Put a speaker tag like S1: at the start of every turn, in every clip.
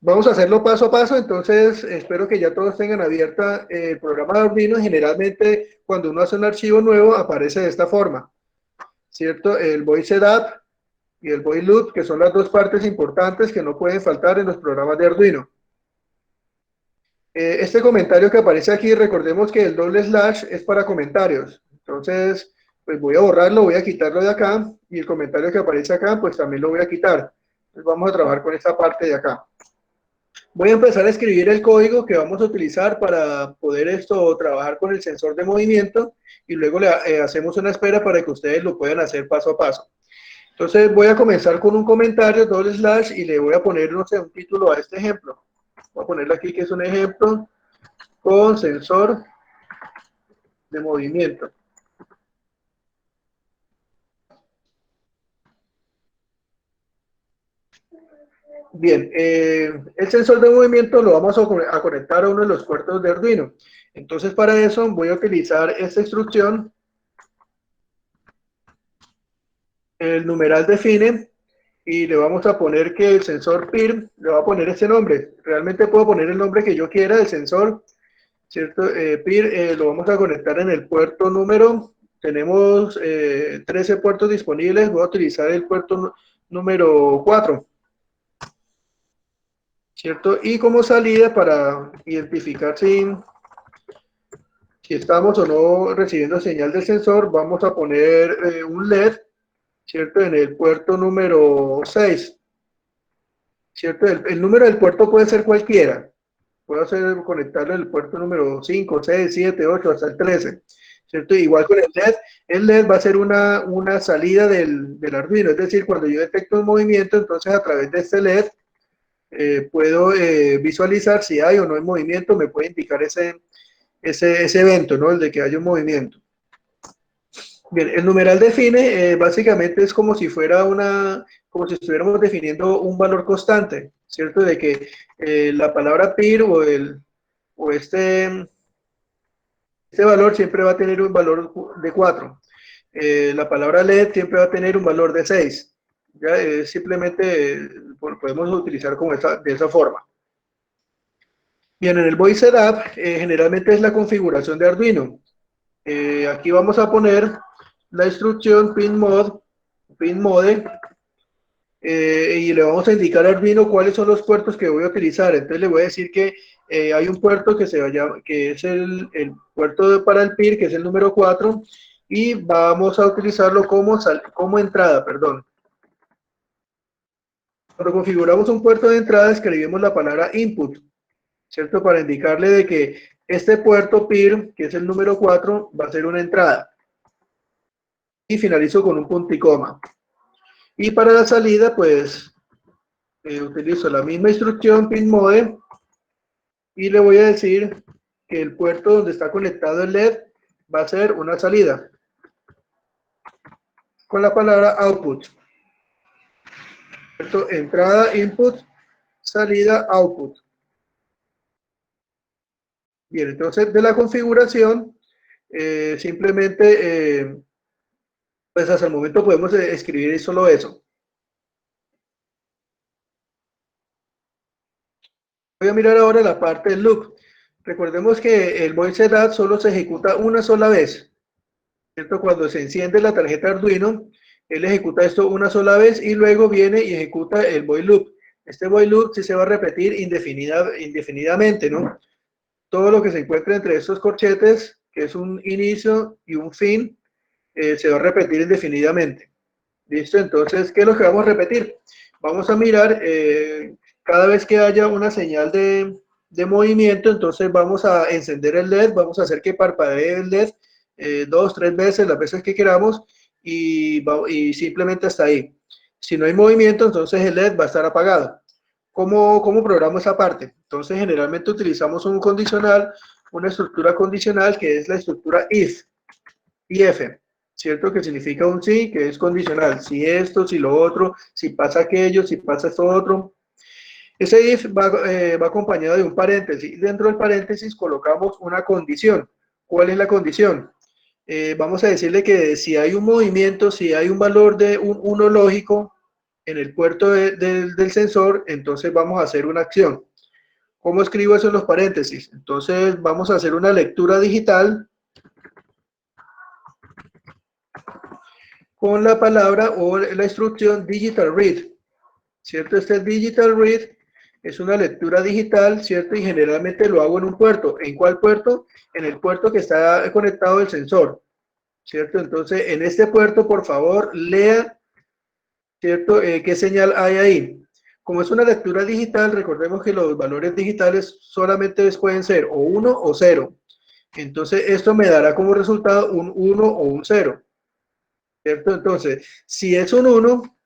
S1: Vamos a hacerlo paso a paso, entonces espero que ya todos tengan abierta el programa de Arduino. Generalmente cuando uno hace un archivo nuevo aparece de esta forma, ¿cierto? El void setup y el void loop, que son las dos partes importantes que no pueden faltar en los programas de Arduino. Este comentario que aparece aquí, recordemos que el doble slash es para comentarios. Entonces, pues voy a borrarlo, voy a quitarlo de acá, y el comentario que aparece acá, pues también lo voy a quitar. Entonces vamos a trabajar con esta parte de acá. Voy a empezar a escribir el código que vamos a utilizar para poder trabajar con el sensor de movimiento, y luego hacemos una espera para que ustedes lo puedan hacer paso a paso. Entonces voy a comenzar con un comentario, doble slash, y le voy a poner, no sé, un título a este ejemplo. Voy a ponerle aquí que es un ejemplo con sensor de movimiento. Bien, el sensor de movimiento lo vamos a conectar a uno de los puertos de Arduino. Entonces para eso voy a utilizar esta instrucción, el numeral define, y le vamos a poner que el sensor PIR, le va a poner este nombre. Realmente puedo poner el nombre que yo quiera del sensor, ¿cierto? PIR lo vamos a conectar en el puerto número, tenemos 13 puertos disponibles, voy a utilizar el puerto número 4, ¿cierto? Y como salida, para identificar si estamos o no recibiendo señal del sensor, vamos a poner un LED, ¿cierto? En el puerto número 6, ¿cierto? El número del puerto puede ser cualquiera. Puedo conectarlo en el puerto número 5, 6, 7, 8, hasta el 13, ¿cierto? Igual con el LED va a ser una salida del Arduino, es decir, cuando yo detecto un movimiento, entonces a través de este LED puedo visualizar si hay o no hay movimiento, me puede indicar ese evento, ¿no? El de que haya un movimiento. Bien, el numeral define básicamente es como si fuera como si estuviéramos definiendo un valor constante, ¿cierto? De que la palabra PIR o este valor siempre va a tener un valor de 4. La palabra LED siempre va a tener un valor de 6. ¿Ya? Simplemente podemos utilizar de esa forma. Bien, en el void setup generalmente es la configuración de Arduino. Aquí vamos a poner la instrucción pin mode, y le vamos a indicar a Arduino cuáles son los puertos que voy a utilizar. Entonces le voy a decir que hay un puerto que es el puerto para el PIR, que es el número 4, y vamos a utilizarlo como entrada, perdón. Cuando configuramos un puerto de entrada, escribimos la palabra input, ¿cierto? Para indicarle de que este puerto PIR, que es el número 4, va a ser una entrada. Y finalizo con un punto y coma. Y para la salida, pues, utilizo la misma instrucción pinMode, y le voy a decir que el puerto donde está conectado el LED va a ser una salida, con la palabra output. Entrada input, salida output. Bien, entonces de la configuración, simplemente, pues hasta el momento podemos escribir solo eso. Voy a mirar ahora la parte del loop. Recordemos que el void setup solo se ejecuta una sola vez, ¿cierto? Cuando se enciende la tarjeta Arduino, él ejecuta esto una sola vez y luego viene y ejecuta el void loop. Este void loop sí se va a repetir indefinidamente, ¿no? Todo lo que se encuentre entre estos corchetes, que es un inicio y un fin, se va a repetir indefinidamente. ¿Listo? Entonces, ¿qué es lo que vamos a repetir? Vamos a mirar cada vez que haya una señal de movimiento, entonces vamos a encender el LED, vamos a hacer que parpadee el LED 2, 3 veces, las veces que queramos, y simplemente hasta ahí. Si no hay movimiento, entonces el LED va a estar apagado. ¿Cómo programo esa parte? Entonces, generalmente utilizamos un condicional, una estructura condicional, que es la estructura if, ¿cierto? Que significa un sí, que es condicional. Si esto, si lo otro, si pasa aquello, si pasa esto otro. Ese if va acompañado de un paréntesis. Dentro del paréntesis colocamos una condición. ¿Cuál es la condición? Vamos a decirle que si hay un movimiento, si hay un valor de un 1 lógico, en el puerto del sensor, entonces vamos a hacer una acción. ¿Cómo escribo eso en los paréntesis? Entonces vamos a hacer una lectura digital con la palabra o la instrucción digital read, ¿cierto? Este digital read es una lectura digital, ¿cierto? Y generalmente lo hago en un puerto. ¿En cuál puerto? En el puerto que está conectado al sensor, ¿cierto? Entonces, en este puerto, por favor, lea, ¿cierto? ¿Qué señal hay ahí? Como es una lectura digital, recordemos que los valores digitales solamente pueden ser o 1 o 0. Entonces, esto me dará como resultado un 1 o un 0, ¿cierto? Entonces, si es un 1,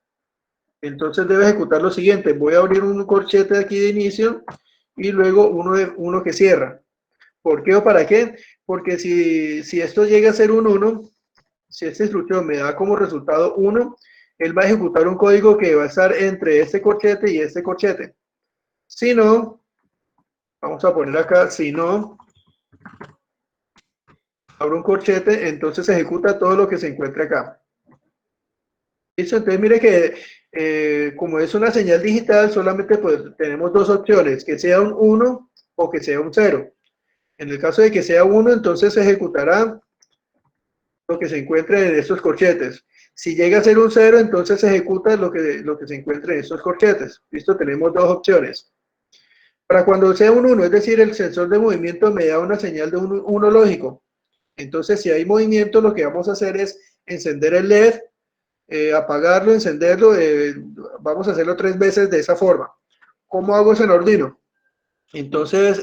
S1: entonces debe ejecutar lo siguiente. Voy a abrir un corchete aquí de inicio y luego uno que cierra. ¿Por qué o para qué? Porque si esto llega a ser un 1, si esta instrucción me da como resultado 1, él va a ejecutar un código que va a estar entre este corchete y este corchete. Si no, vamos a poner acá, si no, abro un corchete, entonces ejecuta todo lo que se encuentre acá. ¿Listo? Entonces mire que como es una señal digital, solamente pues, tenemos dos opciones, que sea un 1 o que sea un 0. En el caso de que sea 1, entonces se ejecutará lo que se encuentre en estos corchetes. Si llega a ser un 0, entonces se ejecuta lo que se encuentre en estos corchetes. Listo, tenemos dos opciones. Para cuando sea un 1, es decir, el sensor de movimiento me da una señal de un 1 lógico. Entonces, si hay movimiento, lo que vamos a hacer es encender el LED, apagarlo, encenderlo. Vamos a hacerlo 3 veces de esa forma. ¿Cómo hago eso en Arduino? Entonces,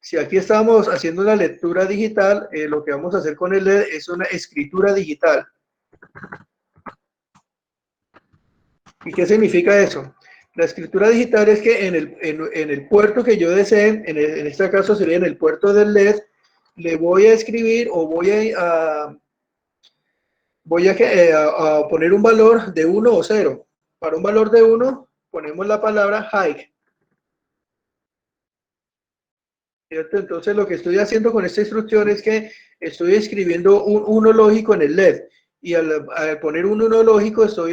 S1: si aquí estamos haciendo una lectura digital, lo que vamos a hacer con el LED es una escritura digital. ¿Y qué significa eso? La escritura digital es que en el puerto que yo desee, en este caso sería en el puerto del LED, le voy a escribir o voy a poner un valor de 1 o 0. Para un valor de 1 ponemos la palabra high, ¿cierto? Entonces lo que estoy haciendo con esta instrucción es que estoy escribiendo un 1 lógico en el LED. Y al poner un 1 lógico, lo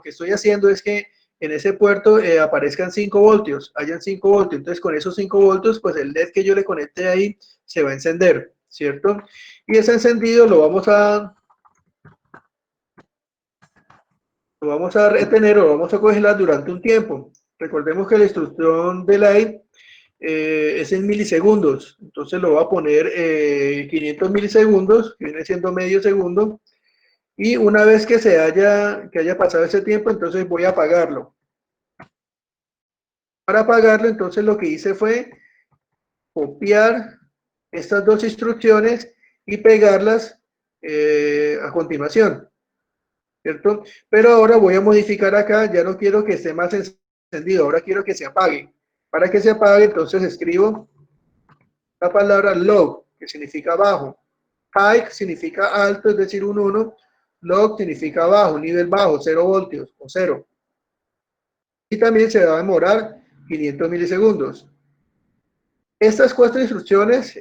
S1: que estoy haciendo es que en ese puerto aparezcan 5 voltios, hayan 5 voltios. Entonces con esos 5 voltios, pues el LED que yo le conecte ahí se va a encender, ¿cierto? Y ese encendido lo vamos a retener o lo vamos a congelar durante un tiempo. Recordemos que la instrucción de light es en milisegundos, entonces lo voy a poner 500 milisegundos, que viene siendo medio segundo, y una vez que haya pasado ese tiempo, entonces voy a apagarlo. Para apagarlo, entonces lo que hice fue copiar estas dos instrucciones y pegarlas a continuación, ¿cierto? Pero ahora voy a modificar acá, ya no quiero que esté más encendido, ahora quiero que se apague. Para que se apague, entonces escribo la palabra low, que significa bajo. High significa alto, es decir, un 1. Low significa bajo, nivel bajo, 0 voltios o 0. Y también se va a demorar 500 milisegundos. Estas 4 instrucciones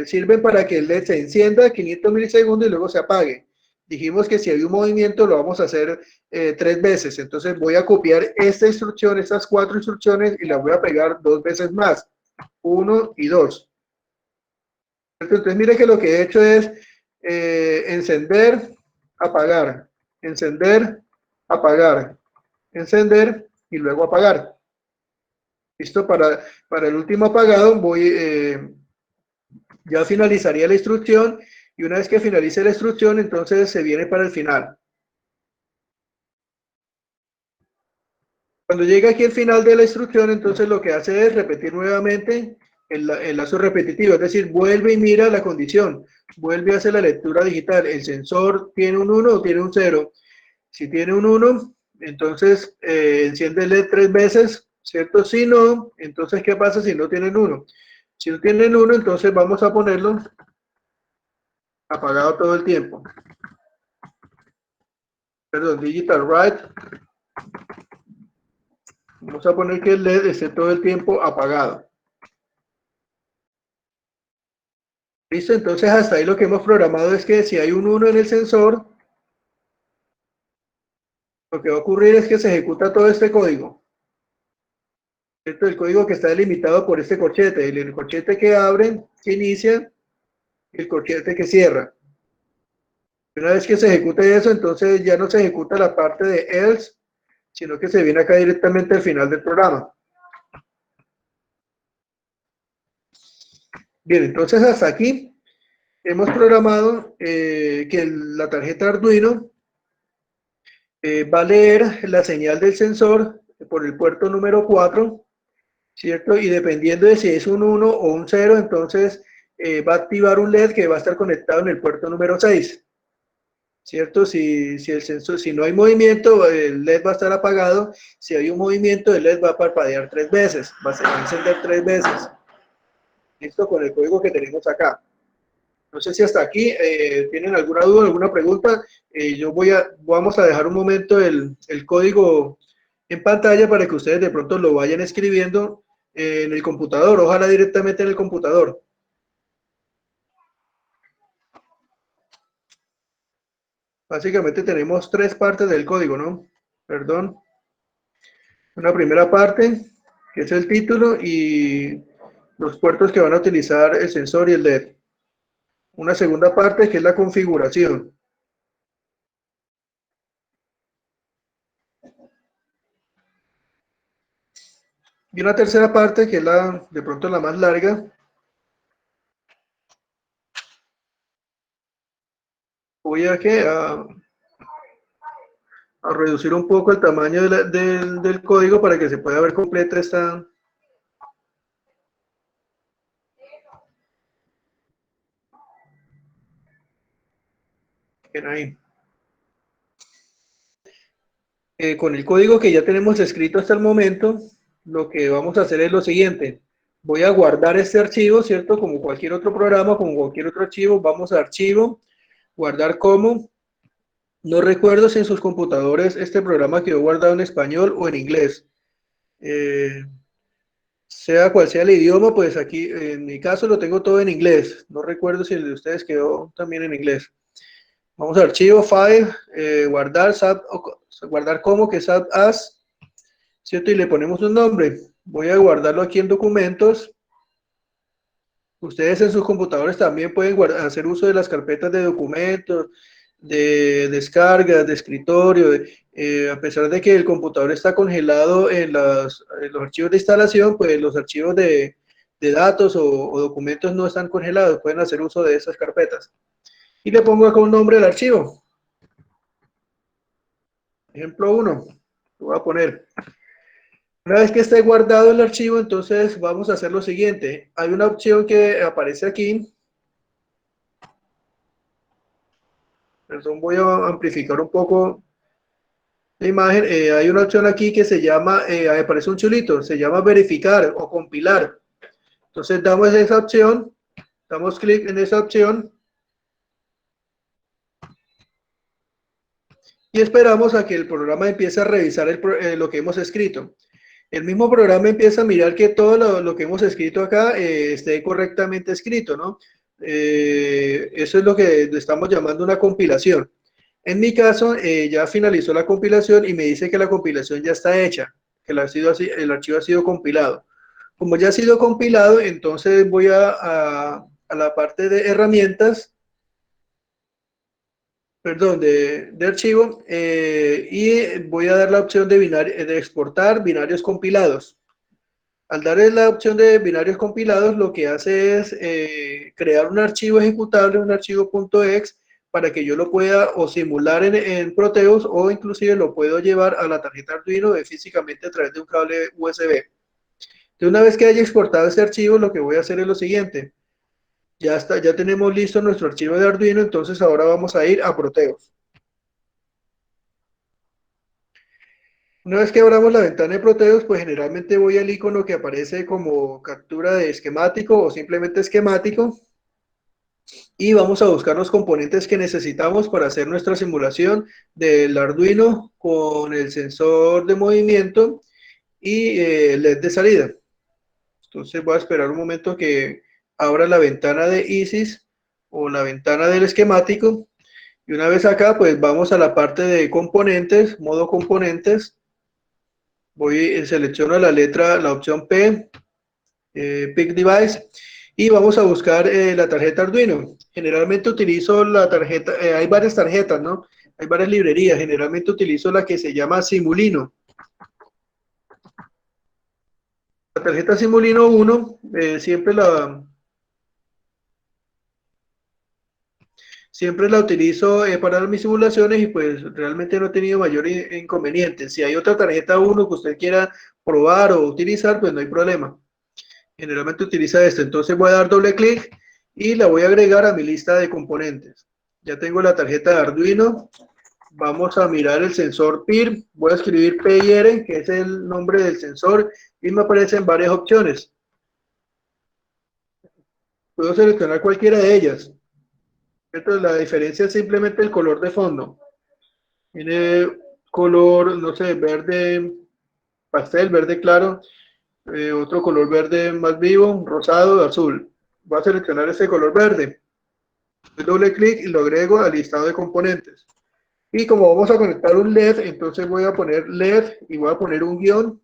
S1: sirven para que el LED se encienda 500 milisegundos y luego se apague. Dijimos que si hay un movimiento lo vamos a hacer 3 veces. Entonces voy a copiar esta instrucción, estas 4 instrucciones y las voy a pegar 2 veces más. 1 y 2. Entonces mire que lo que he hecho es encender, apagar, encender, apagar, encender y luego apagar. Listo, para el último apagado ya finalizaría la instrucción y una vez que finalice la instrucción, entonces se viene para el final. Cuando llega aquí el final de la instrucción, entonces lo que hace es repetir nuevamente el lazo repetitivo, es decir, vuelve y mira la condición, vuelve a hacer la lectura digital. El sensor tiene un 1 o tiene un 0. Si tiene un 1, entonces enciende el LED 3 veces, ¿cierto? Si no, entonces ¿qué pasa si no tienen 1? Si no tienen 1, entonces vamos a ponerlo apagado todo el tiempo. Perdón, digital write. Vamos a poner que el LED esté todo el tiempo apagado. ¿Listo? Entonces hasta ahí lo que hemos programado es que si hay un 1 en el sensor, lo que va a ocurrir es que se ejecuta todo este código. ¿Cierto? El código que está delimitado por este corchete, el corchete que abre, que inicia, y el corchete que cierra. Una vez que se ejecute eso, entonces ya no se ejecuta la parte de else, sino que se viene acá directamente al final del programa. Bien, entonces hasta aquí hemos programado que la tarjeta Arduino va a leer la señal del sensor por el puerto número 4, ¿cierto? Y dependiendo de si es un 1 o un 0, entonces va a activar un LED que va a estar conectado en el puerto número 6, ¿cierto? Si el sensor, si no hay movimiento, el LED va a estar apagado. Si hay un movimiento, el LED va a parpadear 3 veces, va a encender 3 veces. Listo, con el código que tenemos acá. No sé si hasta aquí tienen alguna duda, alguna pregunta. Vamos a dejar un momento el código en pantalla para que ustedes de pronto lo vayan escribiendo en el computador, ojalá directamente en el computador. Básicamente tenemos 3 partes del código, ¿no? Perdón. Una primera parte, que es el título y los puertos que van a utilizar el sensor y el LED. Una segunda parte, que es la configuración. Y una tercera parte, que es de pronto la más larga. Voy a reducir un poco el tamaño del código para que se pueda ver completa esta. Bien ahí. Con el código que ya tenemos escrito hasta el momento, lo que vamos a hacer es lo siguiente. Voy a guardar este archivo, ¿cierto? Como cualquier otro programa, como cualquier otro archivo, vamos a archivo, guardar como. No recuerdo si en sus computadores este programa quedó guardado en español o en inglés. Sea cual sea el idioma, pues aquí en mi caso lo tengo todo en inglés. No recuerdo si el de ustedes quedó también en inglés. Vamos a archivo, file, guardar, guardar como que SAP as, ¿cierto? Y le ponemos un nombre. Voy a guardarlo aquí en documentos. Ustedes en sus computadores también pueden hacer uso de las carpetas de documentos, de descargas, de escritorio. A pesar de que el computador está congelado en los archivos de instalación, pues los archivos de datos o documentos no están congelados. Pueden hacer uso de esas carpetas. Y le pongo acá un nombre al archivo. Ejemplo 1. Lo voy a poner. Una vez que esté guardado el archivo, entonces vamos a hacer lo siguiente. Hay una opción que aparece aquí. Perdón, voy a amplificar un poco la imagen. Hay una opción aquí que se llama, aparece un chulito, se llama verificar o compilar. Entonces damos esa opción, damos clic en esa opción y esperamos a que el programa empiece a revisar lo que hemos escrito. El mismo programa empieza a mirar que todo lo que hemos escrito acá esté correctamente escrito, ¿no? Eso es lo que estamos llamando una compilación. En mi caso, ya finalizó la compilación y me dice que la compilación ya está hecha, que el archivo ha sido compilado. Como ya ha sido compilado, entonces voy a la parte de herramientas, perdón, de archivo, y voy a dar la opción de exportar binarios compilados. Al darle la opción de binarios compilados, lo que hace es crear un archivo ejecutable, un archivo .exe, para que yo lo pueda o simular en Proteus o inclusive lo puedo llevar a la tarjeta Arduino físicamente a través de un cable USB. De una vez que haya exportado este archivo, lo que voy a hacer es lo siguiente. Ya está, ya tenemos listo nuestro archivo de Arduino, entonces ahora vamos a ir a Proteus. Una vez que abramos la ventana de Proteus, pues generalmente voy al icono que aparece como captura de esquemático o simplemente esquemático y vamos a buscar los componentes que necesitamos para hacer nuestra simulación del Arduino con el sensor de movimiento y el LED de salida. Entonces voy a esperar un momento que abra la ventana de ISIS o la ventana del esquemático Y una vez acá, pues vamos a la parte de componentes, modo componentes. Selecciono la letra, la opción P, Pick Device, y vamos a buscar la tarjeta Arduino. Generalmente utilizo la tarjeta, hay varias tarjetas, ¿no? Hay varias librerías. Generalmente utilizo la que se llama Simulino. La tarjeta Simulino 1 siempre la utilizo para mis simulaciones y pues realmente no he tenido mayor inconveniente. Si hay otra tarjeta 1 que usted quiera probar o utilizar, pues no hay problema. Generalmente utiliza esta. Entonces voy a dar doble clic y la voy a agregar a mi lista de componentes. Ya tengo la tarjeta de Arduino. Vamos a mirar el sensor PIR. Voy a escribir PIR, que es el nombre del sensor, y me aparecen varias opciones. Puedo seleccionar cualquiera de ellas. Entonces, la diferencia es simplemente el color de fondo. Tiene color, no sé, verde pastel, verde claro, otro color verde más vivo, rosado, azul. Voy a seleccionar ese color verde. Doy doble clic y lo agrego al listado de componentes. Y como vamos a conectar un LED, entonces voy a poner LED y voy a poner un guión.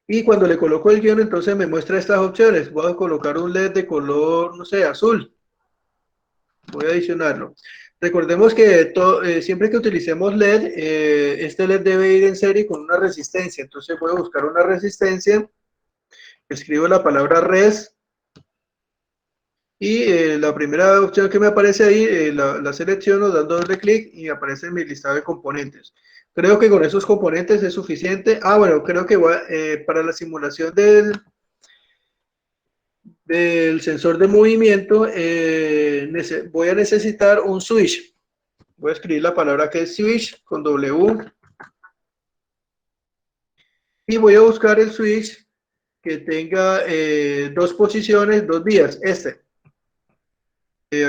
S1: Y cuando le coloco el guión, entonces me muestra estas opciones. Voy a colocar un LED de color, no sé, azul. Voy a adicionarlo. Recordemos que siempre que utilicemos LED, este LED debe ir en serie con una resistencia. Entonces voy a buscar una resistencia, escribo la palabra res y la primera opción que me aparece ahí, la selecciono dando doble clic y aparece en mi listado de componentes. Creo que con esos componentes es suficiente. Ah, bueno, creo que para la simulación del sensor de movimiento voy a necesitar un switch. Voy a escribir la palabra que es switch con W y voy a buscar el switch que tenga dos posiciones, dos vías.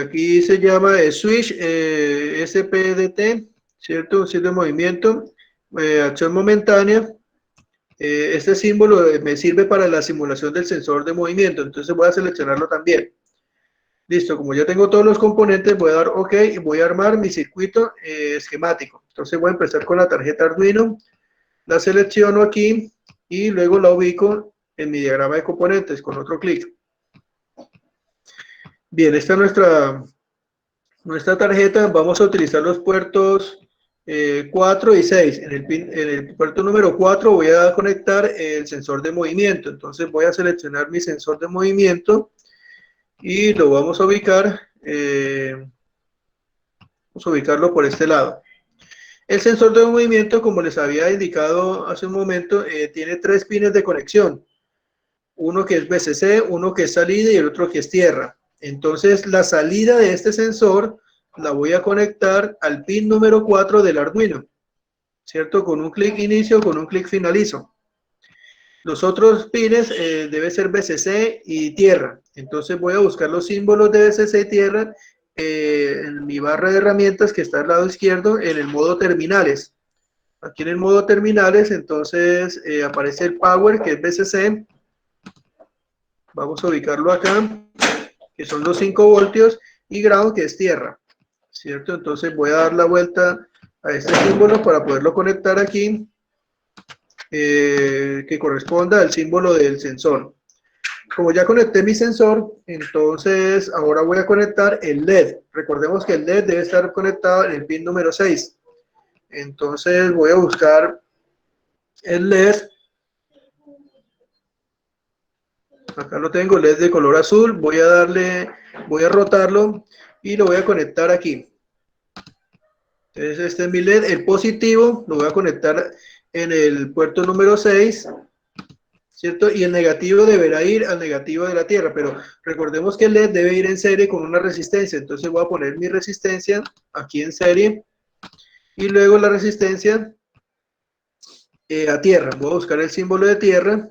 S1: Aquí se llama switch SPDT, ¿cierto? Un switch de movimiento, acción momentánea. Este símbolo me sirve para la simulación del sensor de movimiento, entonces voy a seleccionarlo también. Listo, como ya tengo todos los componentes, voy a dar OK y voy a armar mi circuito esquemático. Entonces voy a empezar con la tarjeta Arduino, la selecciono aquí y luego la ubico en mi diagrama de componentes con otro clic. Bien, esta es nuestra tarjeta. Vamos a utilizar los puertos 4 y 6. En el puerto número 4 voy a conectar el sensor de movimiento. Entonces voy a seleccionar mi sensor de movimiento y lo vamos a ubicar. Vamos a ubicarlo por este lado. El sensor de movimiento, como les había indicado hace un momento, tiene tres pines de conexión. Uno que es VCC, uno que es salida y el otro que es tierra. Entonces, la salida de este sensor la voy a conectar al pin número 4 del Arduino, ¿cierto? Con un clic inicio, con un clic finalizo. Los otros pines debe ser VCC y tierra. Entonces voy a buscar los símbolos de VCC y tierra en mi barra de herramientas que está al lado izquierdo en el modo terminales. Aquí en el modo terminales, entonces aparece el power que es VCC. Vamos a ubicarlo acá, que son los 5 voltios, y ground que es tierra, ¿cierto? Entonces voy a dar la vuelta a este símbolo para poderlo conectar aquí, que corresponda al símbolo del sensor. Como ya conecté mi sensor, entonces ahora voy a conectar el LED. Recordemos que el LED debe estar conectado en el pin número 6. Entonces voy a buscar el LED. Acá lo tengo, LED de color azul. Voy a rotarlo y lo voy a conectar aquí. Entonces este es mi LED. El positivo lo voy a conectar en el puerto número 6. ¿Cierto? Y el negativo deberá ir al negativo de la tierra, pero recordemos que el LED debe ir en serie con una resistencia, entonces voy a poner mi resistencia aquí en serie y luego la resistencia a tierra. Voy a buscar el símbolo de tierra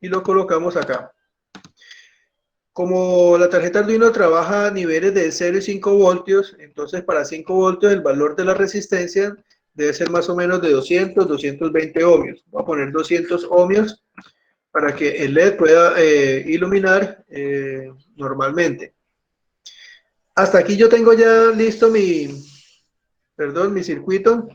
S1: y lo colocamos acá. Como la tarjeta Arduino trabaja a niveles de 0 y 5 voltios, entonces para 5 voltios el valor de la resistencia debe ser más o menos de 200, 220 ohmios. Voy a poner 200 ohmios para que el LED pueda iluminar normalmente. Hasta aquí yo tengo ya listo mi circuito.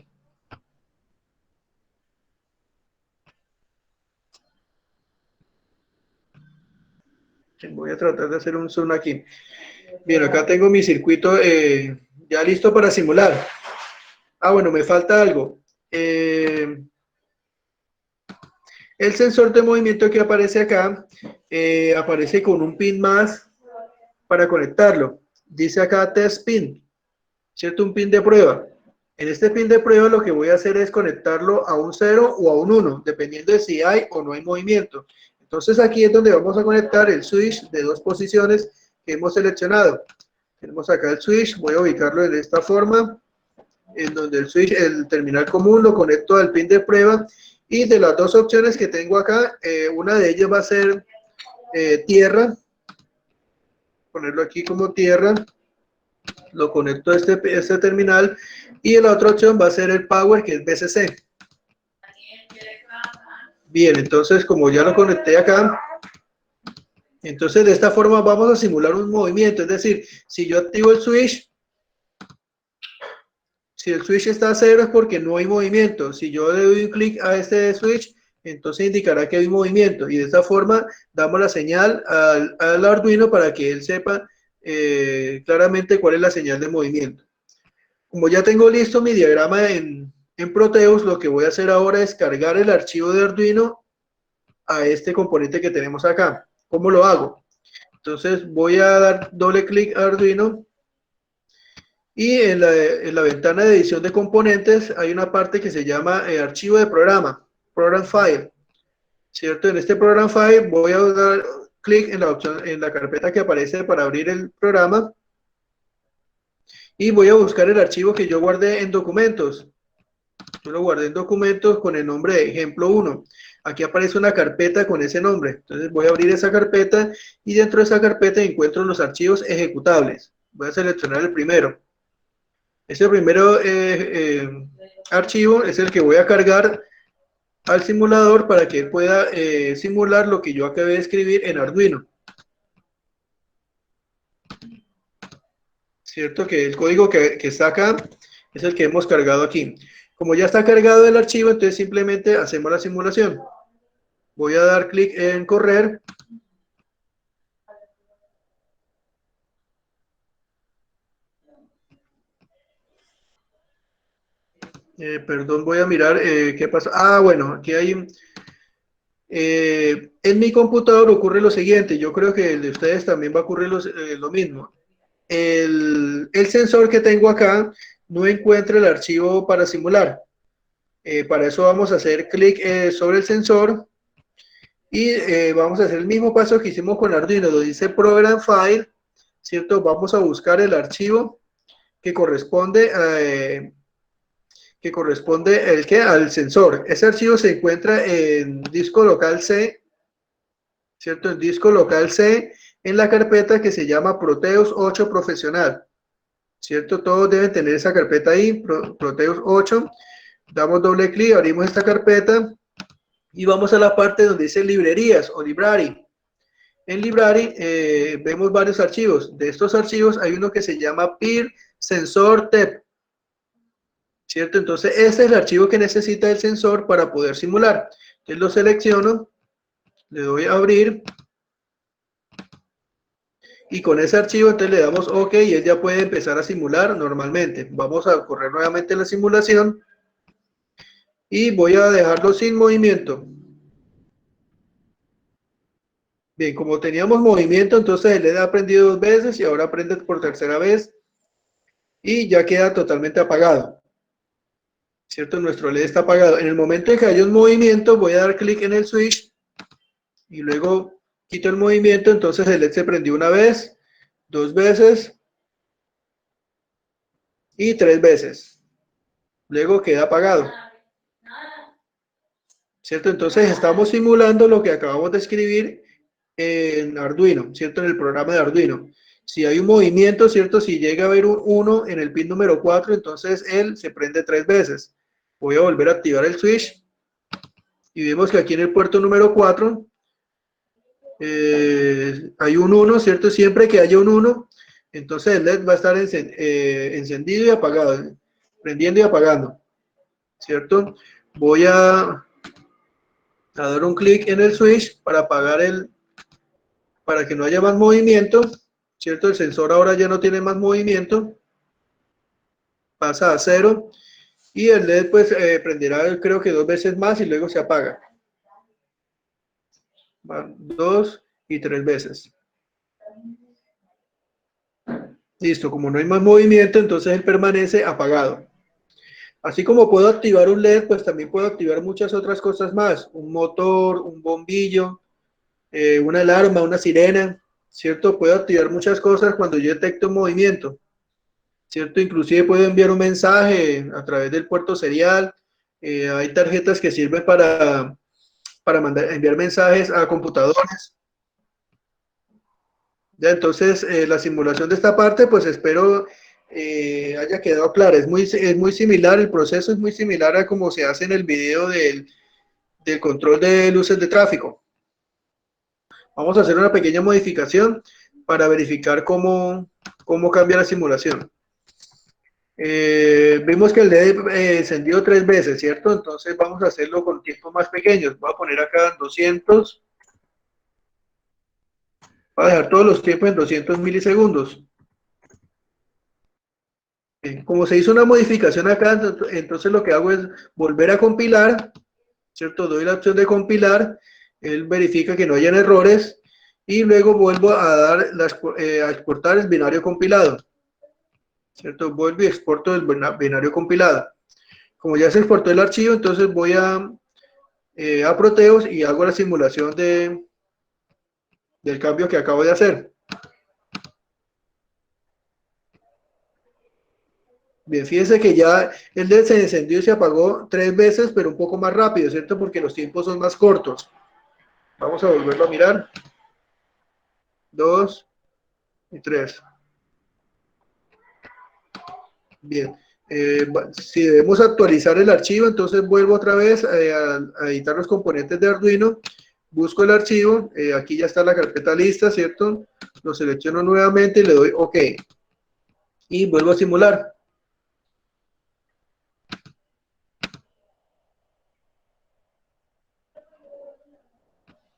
S1: Voy a tratar de hacer un zoom aquí. Bien, acá tengo mi circuito ya listo para simular. Ah, bueno, me falta algo. El sensor de movimiento que aparece acá aparece con un pin más para conectarlo. Dice acá test pin, ¿cierto? Un pin de prueba. En este pin de prueba lo que voy a hacer es conectarlo a un 0 o a un 1, dependiendo de si hay o no hay movimiento. Entonces aquí es donde vamos a conectar el switch de dos posiciones que hemos seleccionado. Tenemos acá el switch, voy a ubicarlo de esta forma, en donde el switch, el terminal común lo conecto al pin de prueba, y de las dos opciones que tengo acá, una de ellas va a ser tierra, ponerlo aquí como tierra, lo conecto a este terminal, y la otra opción va a ser el power, que es VCC. Bien, entonces como ya lo conecté acá, entonces de esta forma vamos a simular un movimiento, es decir, si yo activo el switch, si el switch está a 0 es porque no hay movimiento. Si yo le doy un clic a este switch, entonces indicará que hay movimiento. Y de esta forma damos la señal al Arduino para que él sepa claramente cuál es la señal de movimiento. Como ya tengo listo mi diagrama en Proteus, lo que voy a hacer ahora es cargar el archivo de Arduino a este componente que tenemos acá. ¿Cómo lo hago? Entonces voy a dar doble clic a Arduino. Y en la ventana de edición de componentes hay una parte que se llama archivo de programa, Program File, ¿cierto? En este Program File voy a dar clic en la opción, en la carpeta que aparece para abrir el programa, y voy a buscar el archivo que yo guardé en documentos. Yo lo guardé en documentos con el nombre de ejemplo 1. Aquí aparece una carpeta con ese nombre. Entonces voy a abrir esa carpeta, y dentro de esa carpeta encuentro los archivos ejecutables. Voy a seleccionar el primero. Ese primero archivo es el que voy a cargar al simulador para que él pueda simular lo que yo acabé de escribir en Arduino. Cierto que el código que está acá es el que hemos cargado aquí. Como ya está cargado el archivo, entonces simplemente hacemos la simulación. Voy a dar clic en correr. Perdón, voy a mirar qué pasa. Ah, bueno, aquí hay... en mi computador ocurre lo siguiente. Yo creo que el de ustedes también va a ocurrir lo mismo. El sensor que tengo acá no encuentra el archivo para simular. Para eso vamos a hacer clic sobre el sensor, y vamos a hacer el mismo paso que hicimos con Arduino, donde dice Program File, ¿cierto? Vamos a buscar el archivo que corresponde al sensor. Ese archivo se encuentra en disco local C, ¿cierto? En disco local C, en la carpeta que se llama Proteus 8 Profesional, ¿cierto? Todos deben tener esa carpeta ahí, Proteus 8. Damos doble clic, abrimos esta carpeta y vamos a la parte donde dice librerías o library. En library vemos varios archivos. De estos archivos hay uno que se llama PIR Sensor TEP, ¿cierto? Entonces este es el archivo que necesita el sensor para poder simular. Entonces lo selecciono, le doy a abrir, y con ese archivo entonces le damos OK, y él ya puede empezar a simular normalmente. Vamos a correr nuevamente la simulación y voy a dejarlo sin movimiento. Bien, como teníamos movimiento, entonces el LED ha prendido 2 veces y ahora prende por tercera vez y ya queda totalmente apagado, ¿cierto? Nuestro LED está apagado. En el momento en que haya un movimiento, voy a dar clic en el switch y luego quito el movimiento, entonces el LED se prendió una vez, 2 veces y 3 veces. Luego queda apagado, ¿cierto? Entonces estamos simulando lo que acabamos de escribir en Arduino, ¿cierto? En el programa de Arduino. Si hay un movimiento, ¿cierto? Si llega a haber un 1 en el pin número 4, entonces él se prende 3 veces. Voy a volver a activar el switch y vemos que aquí en el puerto número 4 hay un 1, ¿cierto? Siempre que haya un 1, Entonces el LED va a estar encendido y apagado, prendiendo y apagando, ¿cierto? Voy a dar un clic en el switch para apagar para que no haya más movimiento, ¿cierto? El sensor ahora ya no tiene más movimiento, pasa a cero y el LED pues prenderá creo que 2 veces más y luego se apaga. Van 2 y 3 veces. Listo, como no hay más movimiento, entonces él permanece apagado. Así como puedo activar un LED, pues también puedo activar muchas otras cosas más. Un motor, un bombillo, una alarma, una sirena, ¿cierto? Puedo activar muchas cosas cuando yo detecto un movimiento, ¿cierto? Inclusive puedo enviar un mensaje a través del puerto serial. Hay tarjetas que sirven para enviar mensajes a computadores. Ya, entonces, la simulación de esta parte, pues espero haya quedado clara. Es muy similar, el proceso es muy similar a como se hace en el video del control de luces de tráfico. Vamos a hacer una pequeña modificación para verificar cómo cambia la simulación. Vimos que el LED encendió 3 veces, ¿cierto? Entonces vamos a hacerlo con tiempos más pequeños. Voy a poner acá 200. Voy a dejar todos los tiempos en 200 milisegundos. Como se hizo una modificación acá, entonces lo que hago es volver a compilar, ¿cierto? Doy la opción de compilar, él verifica que no hayan errores y luego vuelvo a a exportar el binario compilado, ¿cierto? Vuelvo y exporto el binario compilado. Como ya se exportó el archivo, entonces voy a Proteus y hago la simulación del cambio que acabo de hacer. Bien, fíjense que ya el LED se encendió y se apagó 3 veces, pero un poco más rápido, ¿cierto? Porque los tiempos son más cortos. Vamos a volverlo a mirar. 2 y 3. Bien. Si debemos actualizar el archivo, entonces vuelvo otra vez a editar los componentes de Arduino. Busco el archivo. Aquí ya está la carpeta lista, ¿cierto? Lo selecciono nuevamente y le doy OK. Y vuelvo a simular.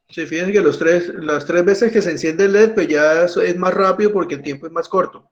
S1: Sí, fíjense que las 3 veces que se enciende el LED, pues ya es más rápido porque el tiempo es más corto.